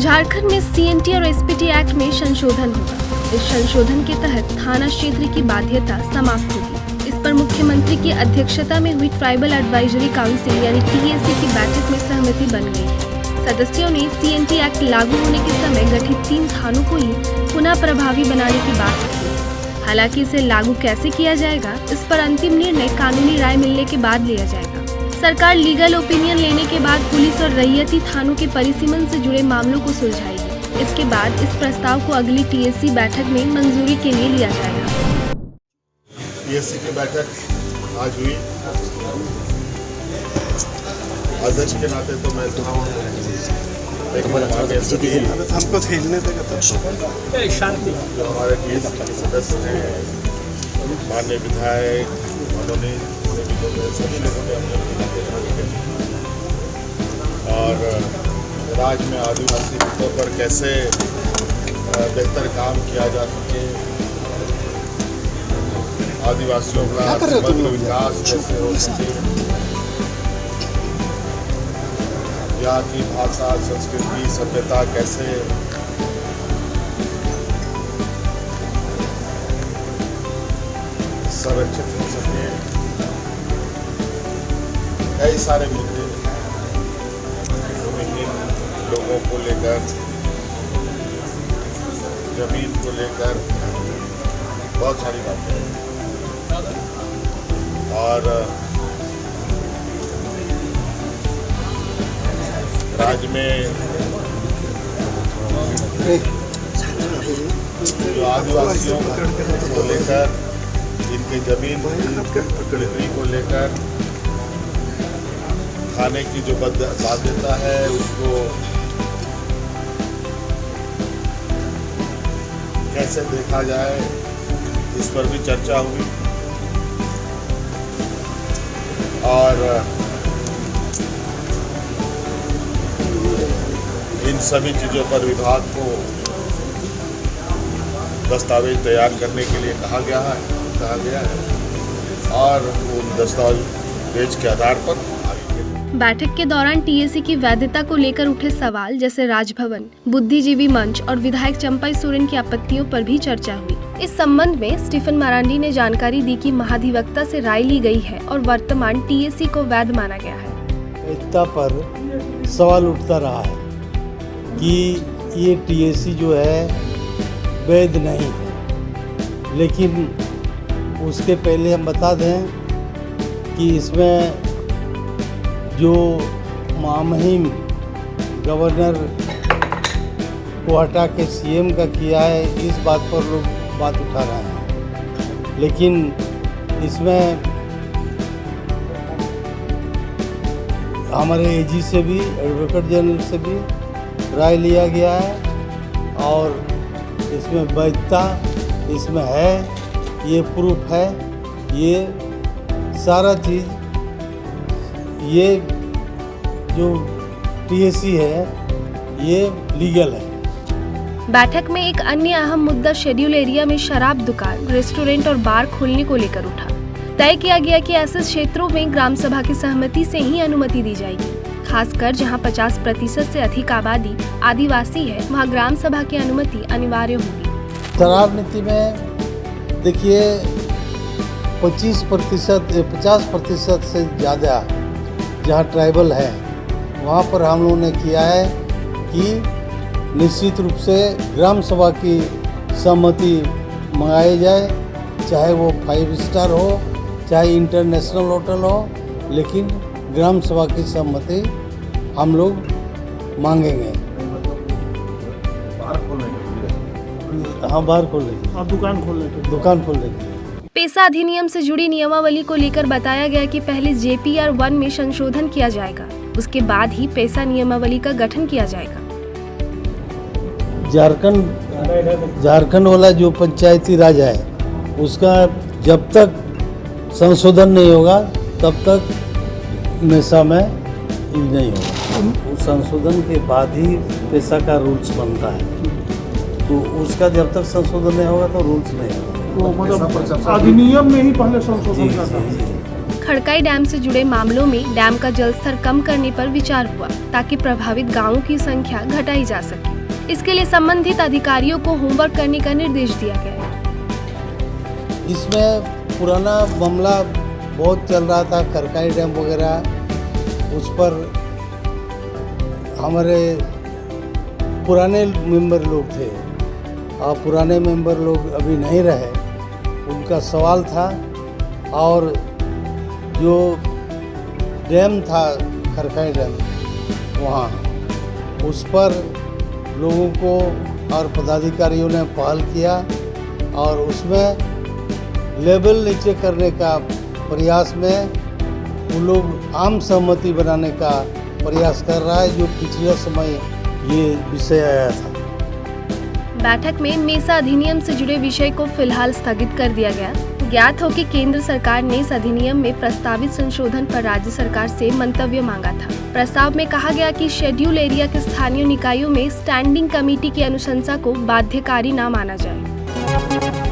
झारखंड में सीएनटी और SPT act में संशोधन होगा। इस संशोधन के तहत थाना क्षेत्र की बाध्यता समाप्त होगी। इस पर मुख्यमंत्री की अध्यक्षता में हुई ट्राइबल एडवाइजरी काउंसिल यानी टीएसी की बैठक में सहमति बन गई है। सदस्यों ने सीएनटी एक्ट लागू होने के समय गठित 3 थानों को ही पुनः प्रभावी बनाने की बात कही। हालांकि इसे लागू कैसे किया जाएगा, इस पर अंतिम निर्णय कानूनी राय मिलने के बाद लिया जाएगा। सरकार लीगल ओपिनियन लेने के बाद पुलिस और रैयती थानों के परिसीमन से जुड़े मामलों को सुलझाएगी। इसके बाद इस प्रस्ताव को अगली टीएसी बैठक में मंजूरी के लिए लिया जाएगा। टीएसी की बैठक आज हुई। अध्यक्ष के नाते तो मैं हमको खेलने देगा शांति। जो हमारे टीएसी के सदस्य हैं, माननीय विधायक, मनोनीत सभी लोगों ने अपने और राज्य में आदिवासी मुद्दों पर कैसे बेहतर काम किया जा सके, आदिवासियों का समग्र विकास कैसे हो सके, यहाँ की भाषा, संस्कृति, सभ्यता कैसे संरक्षित हो सके, कई सारे मुद्दे भूमिहीन लोगों को लेकर, जमीन को लेकर बहुत सारी बातें और राज्य में जो आदिवासियों को लेकर, इनके जमीन बिक्री को लेकर थाने की जो बाध्यता है उसको कैसे देखा जाए, इस पर भी चर्चा हुई। और इन सभी चीज़ों पर विभाग को दस्तावेज तैयार करने के लिए कहा गया है और उन दस्तावेज के आधार पर बैठक के दौरान टीएसी की वैधता को लेकर उठे सवाल जैसे राजभवन, बुद्धिजीवी मंच और विधायक चंपाई सोरेन की आपत्तियों पर भी चर्चा हुई। इस संबंध में स्टीफन मरांडी ने जानकारी दी कि महाधिवक्ता से राय ली गई है और वर्तमान टीएसी को वैध माना गया है। वैधता पर सवाल उठता रहा है कि ये टीएसी जो है वैध नहीं है, लेकिन उसके पहले हम बता दें कि इसमें जो महामहिम गवर्नर को हटा के सीएम का किया है, इस बात पर लोग बात उठा रहे हैं। लेकिन इसमें हमारे एजी से भी, एडवोकेट जनरल से भी राय लिया गया है और इसमें वैधता इसमें है, ये प्रूफ है, ये सारा चीज़, ये जो टीएसी है ये लीगल है। बैठक में एक अन्य अहम मुद्दा शेड्यूल एरिया में शराब दुकान, रेस्टोरेंट और बार खोलने को लेकर उठा। तय किया गया कि ऐसे क्षेत्रों में ग्राम सभा की सहमति से ही अनुमति दी जाएगी। खासकर जहां 50% से अधिक आबादी आदिवासी है, वहां ग्राम सभा की अनुमति अनिवार्य होगी। शराब नीति में देखिए 50% से ज़्यादा जहाँ ट्राइबल है वहाँ पर हम लोगों ने किया है कि निश्चित रूप से ग्राम सभा की सहमति मंगाई जाए, चाहे वो 5 स्टार हो, चाहे इंटरनेशनल होटल हो, लेकिन ग्राम सभा की सहमति हम लोग मांगेंगे। हाँ, बार खोलेंगे, आप दुकान खोलेंगे। पेशा अधिनियम से जुड़ी नियमावली को लेकर बताया गया कि पहले JPR 1 में संशोधन किया जाएगा, उसके बाद ही पेशा नियमावली का गठन किया जाएगा। झारखंड वाला जो पंचायती राज है उसका जब तक संशोधन नहीं होगा तब तक पेशा में नहीं होगा। उस संशोधन के बाद ही पेशा का रूल्स बनता है, तो उसका जब तक संशोधन नहीं होगा तो रूल्स नहीं होगा। तो मतलब अधिनियम में ही पहले संशोधन का था। खड़काई डैम से जुड़े मामलों में डैम का जलस्तर कम करने पर विचार हुआ ताकि प्रभावित गांवों की संख्या घटाई जा सके। इसके लिए संबंधित अधिकारियों को होमवर्क करने का निर्देश दिया गया है। इसमें पुराना मामला बहुत चल रहा था, खड़काई डैम वगैरह, उस पर हमारे पुराने मेंबर लोग थे और पुराने मेंबर लोग अभी नहीं रहे, उनका सवाल था। और जो डैम था खड़काई डैम, वहाँ उस पर लोगों को और पदाधिकारियों ने पहल किया और उसमें लेवल नीचे करने का प्रयास में वो लोग आम सहमति बनाने का प्रयास कर रहा है, जो पिछले समय ये विषय आया था। बैठक में मेसा अधिनियम से जुड़े विषय को फिलहाल स्थगित कर दिया गया। ज्ञात हो कि केंद्र सरकार ने इस अधिनियम में प्रस्तावित संशोधन पर राज्य सरकार से मंतव्य मांगा था। प्रस्ताव में कहा गया कि शेड्यूल एरिया के स्थानीय निकायों में स्टैंडिंग कमेटी की अनुशंसा को बाध्यकारी न माना जाए।